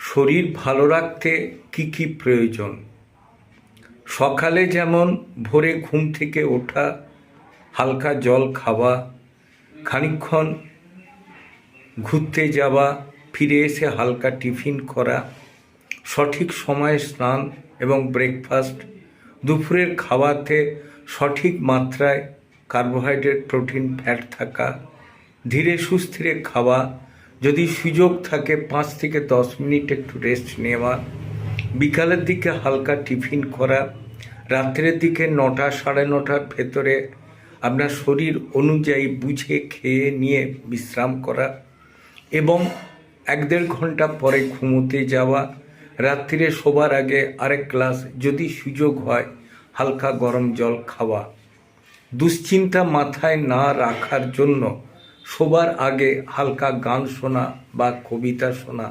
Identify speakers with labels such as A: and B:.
A: শরীর ভালো রাখতে কি কি প্রয়োজন? সকালে যেমন ভোরে ঘুম থেকে ওঠা, হালকা জল খাওয়া, খানিকক্ষণ ঘুরতে যাওয়া, ফিরে এসে হালকা টিফিন করা, সঠিক সময়ে স্নান এবং ব্রেকফাস্ট, দুপুরের খাওয়াতে সঠিক মাত্রায় কার্বোহাইড্রেট, প্রোটিন, ফ্যাট থাকা, ধীরে সুস্থিরে খাওয়া, যদি সুযোগ থাকে 5 থেকে 10 মিনিট একটু রেস্ট নেওয়া, বিকালের দিকে হালকা টিফিন করা, রাত্রের দিকে 9টা 9:30টার ভেতরে আপনার শরীর অনুযায়ী বুঝে খেয়ে নিয়ে বিশ্রাম করা এবং 1-1.5 ঘন্টা পরে ঘুমোতে যাওয়া, রাত্রিরে শোবার আগে আরেক গ্লাস যদি সুযোগ হয় হালকা গরম জল খাওয়া। দুশ্চিন্তা মাথায় না রাখার জন্য শোবার আগে হালকা গান শোনা বা কবিতা শোনা